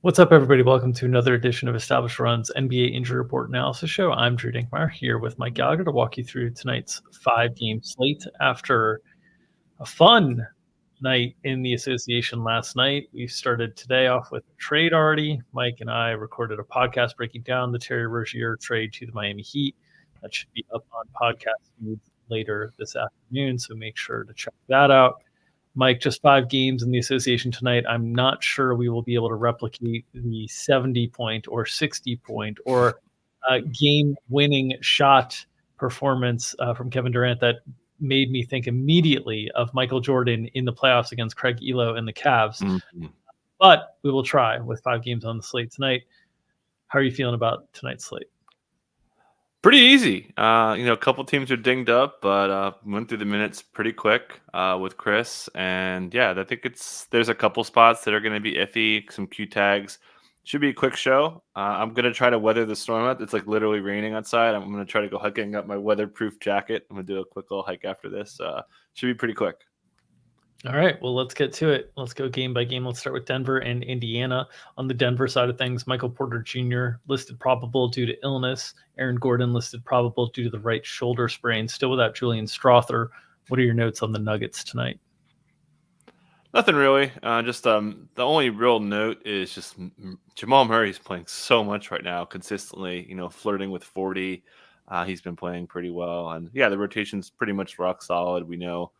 What's up, everybody? Welcome to another edition of Established Run's NBA Injury Report Analysis Show. I'm Drew Dinkmeyer here with Mike Gallagher to walk you through tonight's 5-game slate. After a fun night in the association last night, we started today off with a trade already. Mike and I recorded a podcast breaking down the Terry Rozier trade to the Miami Heat. That should be up on podcast feeds later this afternoon, so make sure to check that out. Mike, just 5 games in the association tonight. I'm not sure we will be able to replicate the 70-point or 60-point or game-winning shot performance from Kevin Durant that made me think immediately of Michael Jordan in the playoffs against Craig Elo and the Cavs. Mm-hmm. But we will try with 5 games on the slate tonight. How are you feeling about tonight's slate? Pretty easy. A couple teams are dinged up, but went through the minutes pretty quick with Chris. And yeah, I think there's a couple spots that are going to be iffy, some Q tags. Should be a quick show. I'm going to try to weather the storm out. It's like literally raining outside. I'm going to try to go hiking up my weatherproof jacket. I'm going to do a quick little hike after this. Should be pretty quick. All right, well, let's get to it. Let's go game by game. Let's start with Denver and Indiana. On the Denver side of things, Michael Porter Jr. listed probable due to illness. Aaron Gordon listed probable due to the right shoulder sprain. Still without Julian Strawther. What are your notes on the Nuggets tonight? Nothing really. The only real note is just Jamal Murray's playing so much right now, consistently, flirting with 40. He's been playing pretty well. And yeah, the rotation's pretty much rock solid. We know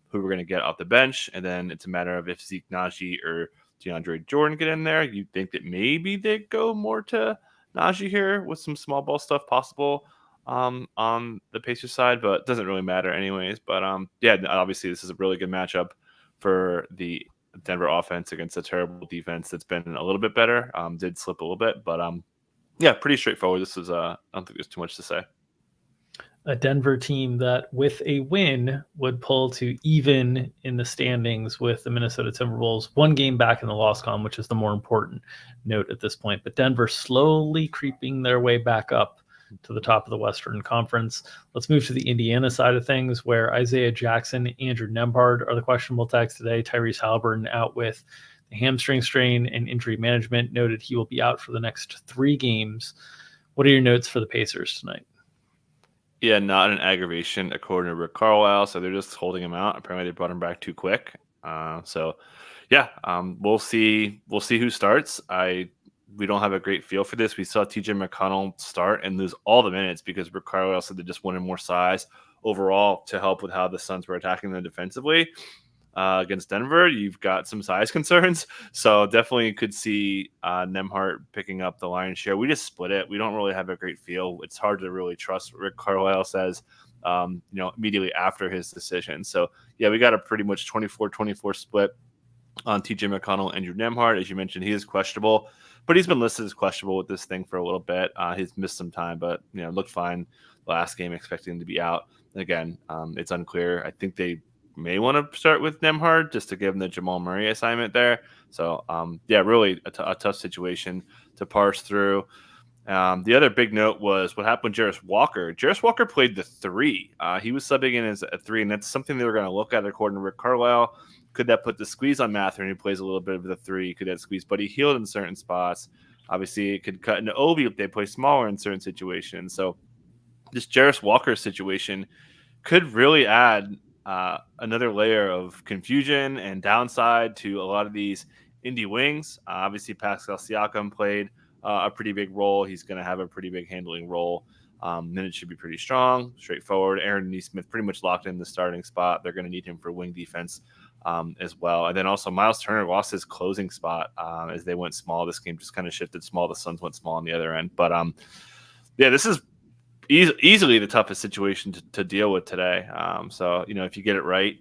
who we're going to get off the bench, and then it's a matter of if Zeke Naji or DeAndre Jordan get in there. You'd think that maybe they go more to Naji here with some small ball stuff possible on the Pacers side, but it doesn't really matter anyways. But yeah, obviously this is a really good matchup for the Denver offense against a terrible defense that's been a little bit better. Did slip a little bit, but yeah, pretty straightforward. This is I don't think there's too much to say. A Denver team that with a win would pull to even in the standings with the Minnesota Timberwolves, 1 game back in the loss column, which is the more important note at this point. But Denver slowly creeping their way back up to the top of the Western Conference. Let's move to the Indiana side of things, where Isaiah Jackson, Andrew Nembhard are the questionable tags today. Tyrese Halliburton out with the hamstring strain and injury management. Noted he will be out for the next 3 games. What are your notes for the Pacers tonight? Yeah, not an aggravation, according to Rick Carlisle. So they're just holding him out. Apparently, they brought him back too quick. We'll see. We'll see who starts. We don't have a great feel for this. We saw TJ McConnell start and lose all the minutes because Rick Carlisle said they just wanted more size overall to help with how the Suns were attacking them defensively. Against Denver, you've got some size concerns. So definitely could see Nembhard picking up the lion's share. We just split it. We don't really have a great feel. It's hard to really trust what Rick Carlisle says, immediately after his decision. So, yeah, we got a pretty much 24-24 split on TJ McConnell and Andrew Nembhard. As you mentioned, he is questionable, but he's been listed as questionable with this thing for a little bit. He's missed some time, but, looked fine last game, expecting him to be out. Again, it's unclear. I think they may want to start with Nembhard just to give him the Jamal Murray assignment there. So, really a tough situation to parse through. The other big note was what happened with Jarris Walker. Jarris Walker played the 3. He was subbing in as a 3, and that's something they were going to look at according to Rick Carlisle. Could that put the squeeze on Mathurin, who plays a little bit of the 3? Could that squeeze? But he healed in certain spots. Obviously, it could cut into Obi if they play smaller in certain situations. So this Jarris Walker situation could really add another layer of confusion and downside to a lot of these Indy wings. Obviously, Pascal Siakam played a pretty big role. He's going to have a pretty big handling role. Then it should be pretty strong, straightforward. Aaron Nesmith pretty much locked in the starting spot. They're going to need him for wing defense as well. And then also Miles Turner lost his closing spot as they went small. This game just kind of shifted small. The Suns went small on the other end. But this is easily the toughest situation to deal with today. If you get it right,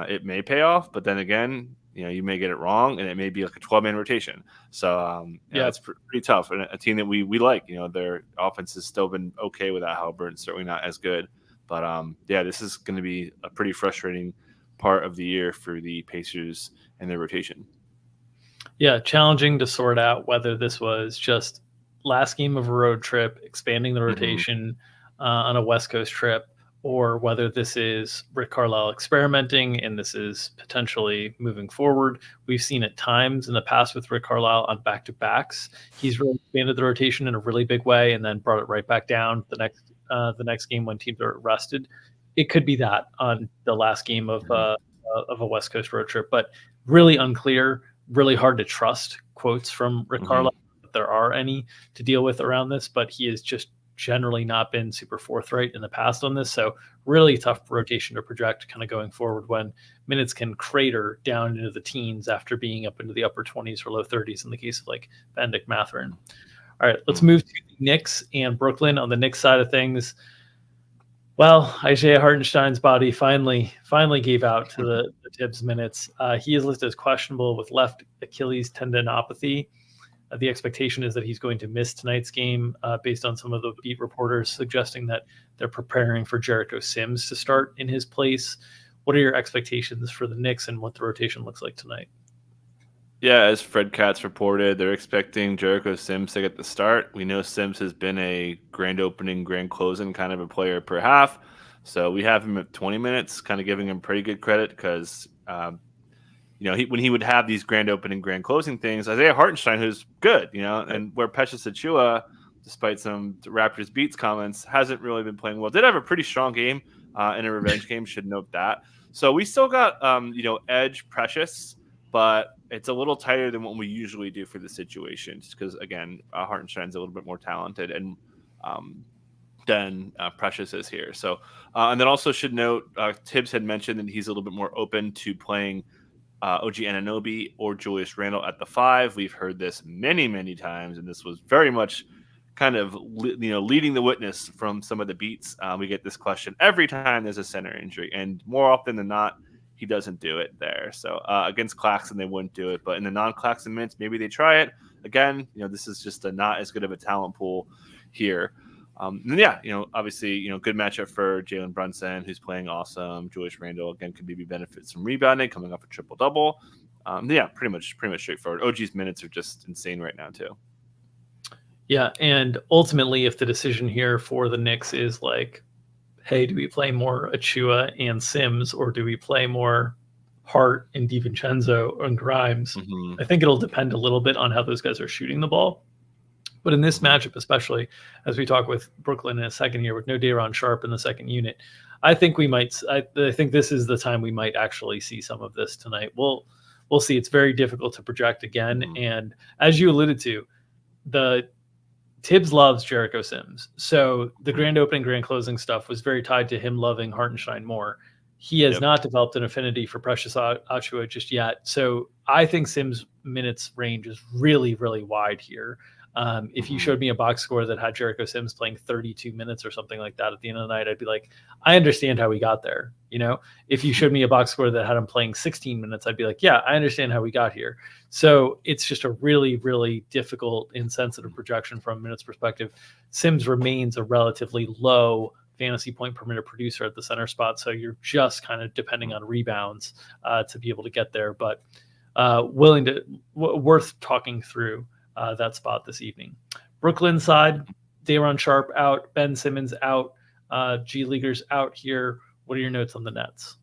it may pay off. But then again, you may get it wrong, and it may be like a 12-man rotation. So, it's pretty tough. And a team that we like, their offense has still been okay without Halliburton, certainly not as good. But, this is going to be a pretty frustrating part of the year for the Pacers and their rotation. Yeah, challenging to sort out whether this was just last game of a road trip, expanding the rotation on a West Coast trip, or whether this is Rick Carlisle experimenting and this is potentially moving forward. We've seen at times in the past with Rick Carlisle on back-to-backs, he's really expanded the rotation in a really big way and then brought it right back down the next game when teams are rested. It could be that on the last game of a West Coast road trip, but really unclear, really hard to trust quotes from Rick Carlisle, if there are any to deal with around this, but he has just generally not been super forthright in the past on this. So really tough rotation to project kind of going forward when minutes can crater down into the teens after being up into the upper 20s or low 30s in the case of like Benedict Mathurin. All right, let's move to the Knicks and Brooklyn. On the Knicks side of things, well, Isaiah Hartenstein's body finally gave out to the Tibbs minutes. He is listed as questionable with left Achilles tendinopathy. The expectation is that he's going to miss tonight's game based on some of the beat reporters suggesting that they're preparing for Jericho Sims to start in his place. What are your expectations for the Knicks and what the rotation looks like tonight? Yeah, as Fred Katz reported, they're expecting Jericho Sims to get the start. We know Sims has been a grand opening, grand closing kind of a player per half. So we have him at 20 minutes, kind of giving him pretty good credit because when he would have these grand opening, grand closing things, Isaiah Hartenstein, who's good, and where Precious Achiuwa, despite some Raptors beats comments, hasn't really been playing well. Did have a pretty strong game in a revenge game, should note that. So we still got, edge Precious, but it's a little tighter than what we usually do for the situation, just because, again, Hartenstein's a little bit more talented and than Precious is here. So, and then also should note, Tibbs had mentioned that he's a little bit more open to playing OG Anunoby or Julius Randle at the 5. We've heard this many, many times, and this was very much kind of leading the witness from some of the beats. We get this question every time there's a center injury, and more often than not, he doesn't do it there. So against Claxton, they wouldn't do it, but in the non-Claxton minutes, maybe they try it. Again, this is just not as good of a talent pool here. Obviously, good matchup for Jalen Brunson, who's playing awesome. Julius Randle, again, could maybe benefit some rebounding, coming off a triple-double. Pretty much straightforward. OG's minutes are just insane right now, too. Yeah, and ultimately, if the decision here for the Knicks is like, hey, do we play more Achiuwa and Sims, or do we play more Hart and DiVincenzo and Grimes? I think it'll depend a little bit on how those guys are shooting the ball. But in this matchup, especially as we talk with Brooklyn in a second here with no Day'Ron Sharpe in the second unit, I think I think this is the time we might actually see some of this tonight. We'll see. It's very difficult to project again. And as you alluded to, the Tibbs loves Jericho Sims. So the grand opening, grand closing stuff was very tied to him loving Hartenstein more. He has not developed an affinity for Precious Achiuwa just yet. So I think Sims' minutes range is really, really wide here. If you showed me a box score that had Jericho Sims playing 32 minutes or something like that at the end of the night, I'd be like, I understand how we got there. If you showed me a box score that had him playing 16 minutes, I'd be like, yeah, I understand how we got here. So it's just a really, really difficult, insensitive projection from a minutes perspective. Sims remains a relatively low fantasy point per minute producer at the center spot. So you're just kind of depending on rebounds to be able to get there, but worth talking through that spot this evening. Brooklyn side, Day'Ron Sharpe out, Ben Simmons out, G Leaguers out here. What are your notes on the Nets?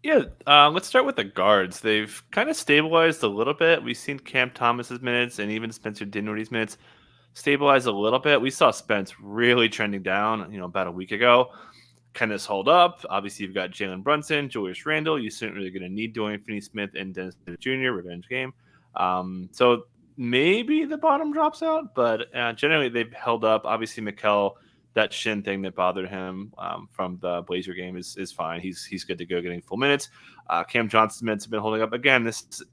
Yeah, let's start with the guards. They've kind of stabilized a little bit. We've seen Cam Thomas's minutes and even Spencer Dinwiddie's minutes stabilize a little bit. We saw Spence really trending down, about a week ago. Can this hold up? Obviously, you've got Jalen Brunson, Julius Randle. You're certainly going to need Dorian Finney-Smith and Dennis Smith Jr. revenge game. So maybe the bottom drops out, but generally they've held up. Obviously, Mikal, that shin thing that bothered him from the Blazer game is fine. He's good to go, getting full minutes. Cam Johnson's minutes have been holding up. Again,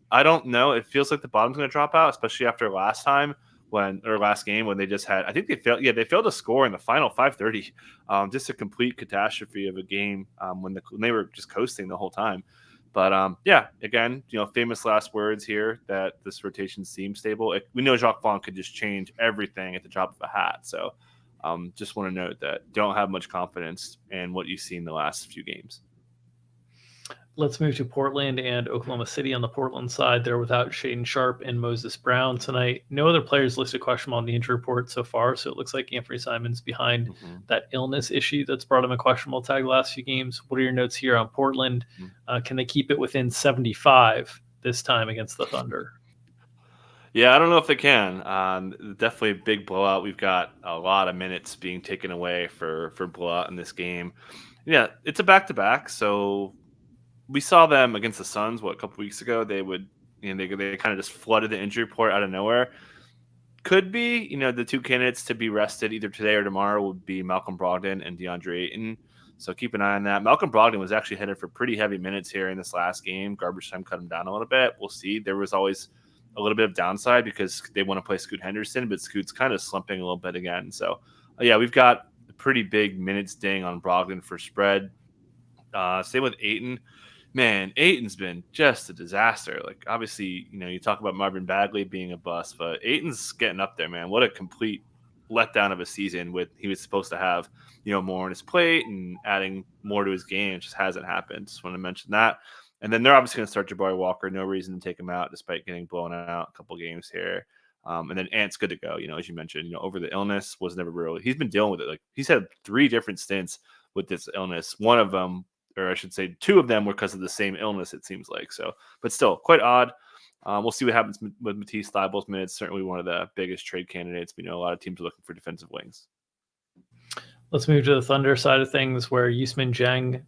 I don't know. It feels like the bottom's going to drop out, especially after last game when they just had. I think they failed. Yeah, they failed to score in the final 5:30. Just a complete catastrophe of a game when they were just coasting the whole time. But again, famous last words here that this rotation seems stable. We know Jacques Vaughn could just change everything at the drop of a hat. So just want to note that don't have much confidence in what you've seen the last few games. Let's move to Portland and Oklahoma City. On the Portland side, they're without Shaden Sharp and Moses Brown tonight. No other players listed questionable on the injury report so far, so it looks like Anthony Simon's behind that illness issue that's brought him a questionable tag the last few games. What are your notes here on Portland? Can they keep it within 75 this time against the Thunder? Yeah, I don't know if they can. Definitely a big blowout. We've got a lot of minutes being taken away for blowout in this game. Yeah, it's a back-to-back, so we saw them against the Suns, a couple weeks ago. They would, they kind of just flooded the injury report out of nowhere. Could be, the two candidates to be rested either today or tomorrow would be Malcolm Brogdon and DeAndre Ayton. So keep an eye on that. Malcolm Brogdon was actually headed for pretty heavy minutes here in this last game. Garbage time cut him down a little bit. We'll see. There was always a little bit of downside because they want to play Scoot Henderson, but Scoot's kind of slumping a little bit again. So, yeah, we've got a pretty big minutes ding on Brogdon for spread. Same with Ayton. Man, Ayton's been just a disaster. Like, obviously, you talk about Marvin Bagley being a bust, but Ayton's getting up there, man. What a complete letdown of a season. He was supposed to have, more on his plate and adding more to his game. It just hasn't happened. Just want to mention that. And then they're obviously going to start Jabari Walker. No reason to take him out despite getting blown out a couple games here. And then Ant's good to go, as you mentioned, over the illness was never really, he's been dealing with it. Like, he's had 3 different stints with this illness. One of them, or I should say 2 of them, were because of the same illness, it seems like. So, but still, quite odd. We'll see what happens with Matisse Thybulle's minutes. Certainly one of the biggest trade candidates. We know a lot of teams are looking for defensive wings. Let's move to the Thunder side of things, where Yusman Jang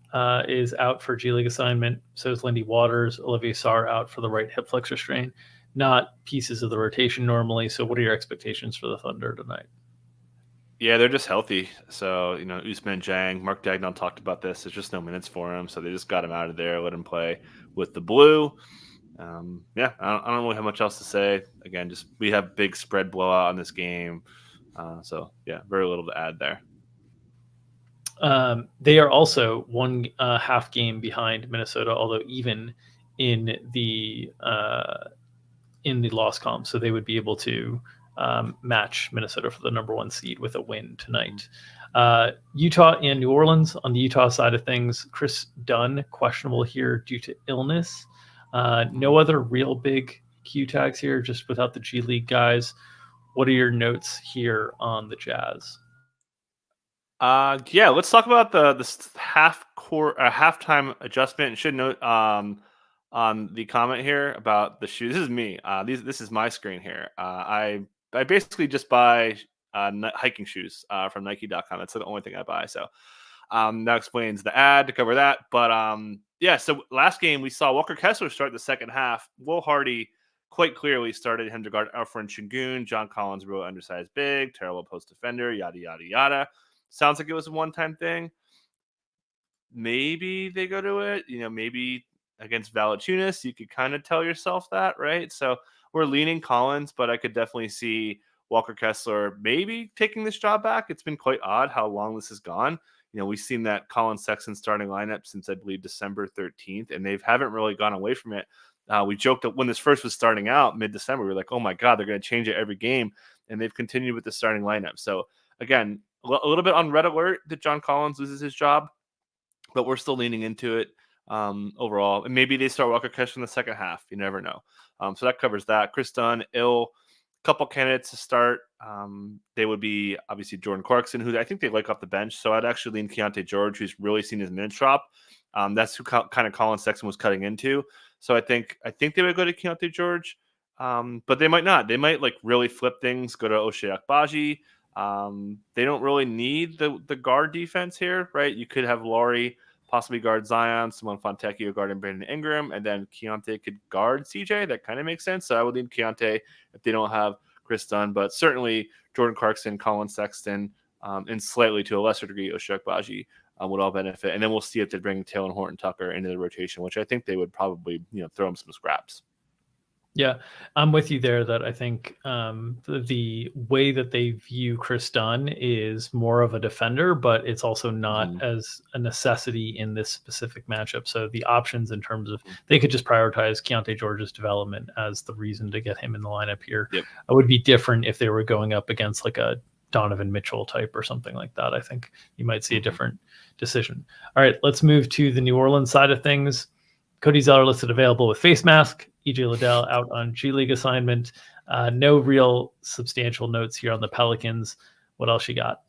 is out for G League assignment. So is Lindy Waters. Olivier Sarr out for the right hip flexor strain. Not pieces of the rotation normally. So what are your expectations for the Thunder tonight? Yeah, they're just healthy. So, Usman Jang, Mark Dagnon talked about this. There's just no minutes for him. So they just got him out of there, let him play with the blue. Yeah, I don't really have much else to say. Again, just we have big spread blowout on this game. So, yeah, very little to add there. They are also 1 half game behind Minnesota, although even in the loss column. So they would be able to match Minnesota for the number 1 seed with a win tonight. Utah and New Orleans. On the Utah side of things, Chris Dunn questionable here due to illness. No other real big Q tags here, just without the G League guys. What are your notes here on the Jazz? Yeah, let's talk about the halftime adjustment. Should note on the comment here about the shoes. This is me. This is my screen here. I basically just buy hiking shoes from Nike.com. That's the only thing I buy. So that explains the ad to cover that. But yeah, so last game we saw Walker Kessler start the second half. Will Hardy quite clearly started him to guard Alfred Şengün. John Collins, real undersized big, terrible post defender, yada, yada, yada. Sounds like it was a one-time thing. Maybe they go to it. Maybe against Valanciunas, you could kind of tell yourself that, right? So we're leaning Collins, but I could definitely see Walker Kessler maybe taking this job back. It's been quite odd how long this has gone. We've seen that Collins Sexton starting lineup since I believe December 13th, and they haven't really gone away from it. We joked that when this first was starting out mid-December, we were like, oh my God, they're going to change it every game. And they've continued with the starting lineup. So again, a little bit on red alert that John Collins loses his job, but we're still leaning into it overall. And maybe they start Walker Kessler in the second half. You never know. So that covers that. Chris Dunn, couple candidates to start. They would be obviously Jordan Clarkson, who I think they like off the bench. So I'd actually lean Keontae George, who's really seen his minutes drop. That's who kind of Colin Sexton was cutting into. So I think they would go to Keontae George, but they might not. They might really flip things, go to Ochai Agbaji. They don't really need the guard defense here, right? You could have Laurie possibly guard Zion, Simone Fontecchio guarding Brandon Ingram, and then Keontae could guard CJ. That kind of makes sense. So I would lean Keontae if they don't have Chris Dunn, but certainly Jordan Clarkson, Colin Sexton, and slightly to a lesser degree Ochai Agbaji would all benefit. And then we'll see if they bring Taylor Horton Tucker into the rotation, which I think they would probably throw him some scraps. Yeah, I'm with you there that I think the way that they view Chris Dunn is more of a defender, but it's also not as a necessity in this specific matchup. So the options in terms of they could just prioritize Keontae George's development as the reason to get him in the lineup here. Yep. It would be different if they were going up against a Donovan Mitchell type or something like that. I think you might see a different decision. All right, let's move to the New Orleans side of things. Cody Zeller listed available with face mask. EJ Liddell out on G League assignment. No real substantial notes here on the Pelicans. What else you got?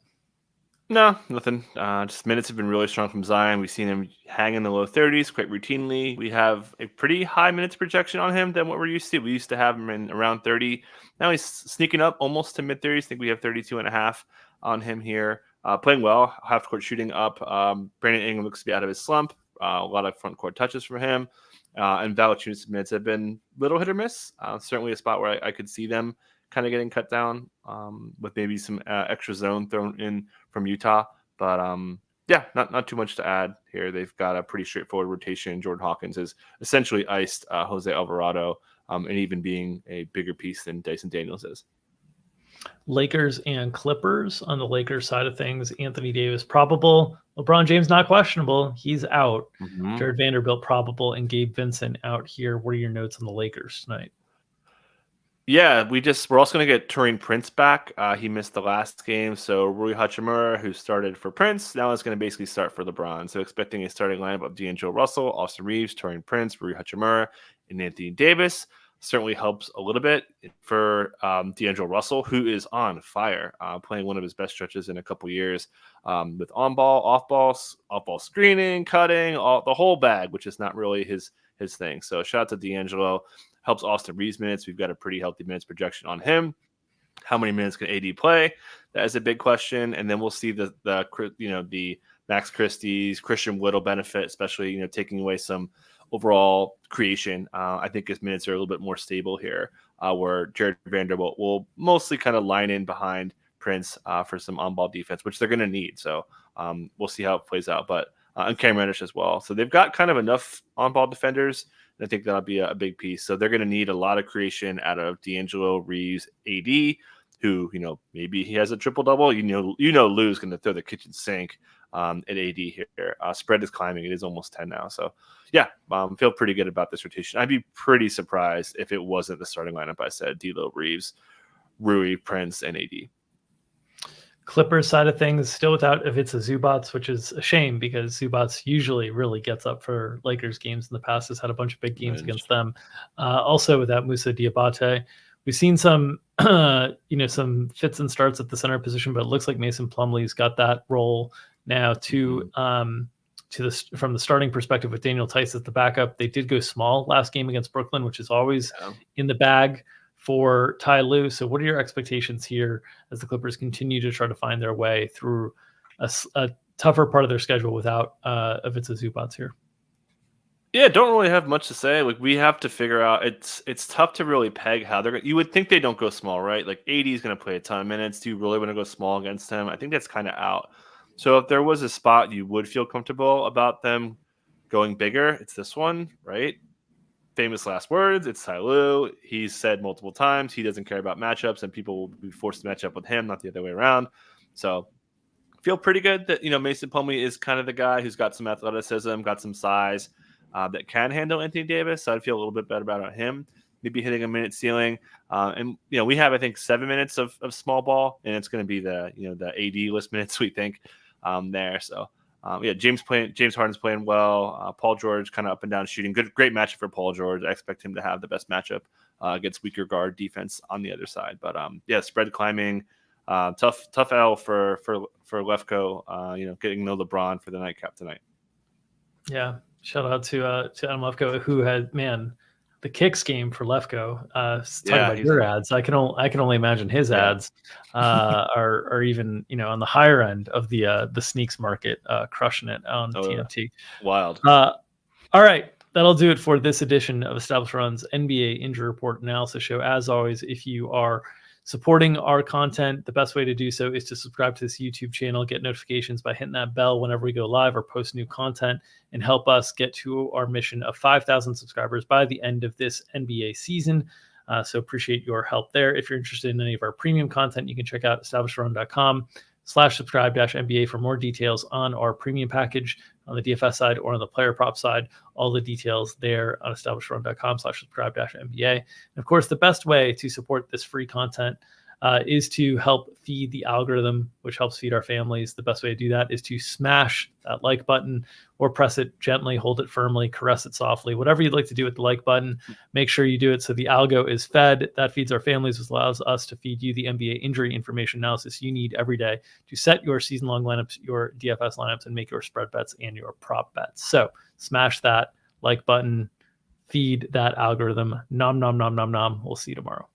No, nothing. Just minutes have been really strong from Zion. We've seen him hang in the low 30s quite routinely. We have a pretty high minutes projection on him than what we're used to. We used to have him in around 30. Now he's sneaking up almost to mid 30s. I think we have 32 and a half on him here. Playing well, half court shooting up. Brandon Ingram looks to be out of his slump. A lot of front court touches for him. And Valanciunas' minutes have been little hit or miss. Certainly a spot where I could see them kind of getting cut down with maybe some extra zone thrown in from Utah. But yeah, not too much to add here. They've got a pretty straightforward rotation. Jordan Hawkins has essentially iced Jose Alvarado and even being a bigger piece than Dyson Daniels is. Lakers and Clippers. On the Lakers side of things, Anthony Davis probable. LeBron James not questionable. He's out. Mm-hmm. Jared Vanderbilt probable, and Gabe Vincent out here. What are your notes on the Lakers tonight? Yeah, we're also going to get Taurean Prince back. He missed the last game, so Rui Hachimura, who started for Prince, now is going to basically start for LeBron. So expecting a starting lineup of D'Angelo Russell, Austin Reeves, Taurean Prince, Rui Hachimura, and Anthony Davis. Certainly helps a little bit for D'Angelo Russell, who is on fire, playing one of his best stretches in a couple years with on-ball, off-ball screening, cutting, the whole bag, which is not really his thing. So shout out to D'Angelo. Helps Austin Reeves minutes. We've got a pretty healthy minutes projection on him. How many minutes can AD play? That is a big question. And then we'll see the Max Christie's, Christian Whittle benefit, especially taking away some overall creation. I think his minutes are a little bit more stable here, where Jared Vanderbilt will mostly kind of line in behind Prince for some on-ball defense, which they're going to need. So we'll see how it plays out. But and Cam Reddish as well. So they've got kind of enough on-ball defenders. And I think that'll be a big piece. So they're going to need a lot of creation out of D'Angelo, Reeves, AD, who, maybe he has a triple-double. Lou's going to throw the kitchen sink at AD here. Spread is climbing. It is almost 10 now. So, yeah, feel pretty good about this rotation. I'd be pretty surprised if it wasn't the starting lineup I said: D'Lo, Reeves, Rui, Prince, and AD. Clippers side of things, still without Ivica Zubac, which is a shame because Zubac usually really gets up for Lakers games in the past, has had a bunch of big games against them. Also without Moussa Diabate. We've seen some, some fits and starts at the center position, but it looks like Mason Plumlee's got that role now from the starting perspective with Daniel Tice as the backup. They did go small last game against Brooklyn, which is always in the bag for Ty Lue. So what are your expectations here as the Clippers continue to try to find their way through a tougher part of their schedule without Ivica Zubac here? Yeah, don't really have much to say. Like, we have to figure out, it's tough to really peg how they're going to, you would think they don't go small, right? Like, AD is going to play a ton of minutes. Do you really want to go small against him? I think that's kind of out. So if there was a spot you would feel comfortable about them going bigger, it's this one, right? Famous last words, it's Ty Lue. He's said multiple times he doesn't care about matchups, and people will be forced to match up with him, not the other way around. So feel pretty good that Mason Plumlee is kind of the guy who's got some athleticism, got some size that can handle Anthony Davis. So I'd feel a little bit better about him, maybe hitting a minute ceiling. And we have, I think, 7 minutes of small ball, and it's going to be the AD list minutes we think there. So. James Harden's playing well. Paul George kind of up and down shooting. Great matchup for Paul George. I expect him to have the best matchup against weaker guard defense on the other side. But spread climbing, tough L for Lefko. Getting no LeBron for the nightcap tonight. Yeah, shout out to Adam Lefko, who had the kicks game for Lefko. Talking about your ads, I can only imagine his ads are even on the higher end of the sneaks market, crushing it on TNT. Wild. All right, that'll do it for this edition of Established Run's NBA Injury Report Analysis Show. As always, if you are supporting our content, the best way to do so is to subscribe to this YouTube channel, get notifications by hitting that bell whenever we go live or post new content, and help us get to our mission of 5,000 subscribers by the end of this NBA season. So appreciate your help there. If you're interested in any of our premium content, you can check out establishedrun.com/subscribe-NBA for more details on our premium package on the DFS side or on the player prop side. All the details there on establishedrun.com/subscribe-NBA. And of course, the best way to support this free content is to help feed the algorithm, which helps feed our families. The best way to do that is to smash that like button or press it gently, hold it firmly, caress it softly, whatever you'd like to do with the like button. Make sure you do it so the algo is fed. That feeds our families, which allows us to feed you the NBA injury information analysis you need every day to set your season-long lineups, your DFS lineups, and make your spread bets and your prop bets. So smash that like button, feed that algorithm. Nom, nom, nom, nom, nom. We'll see you tomorrow.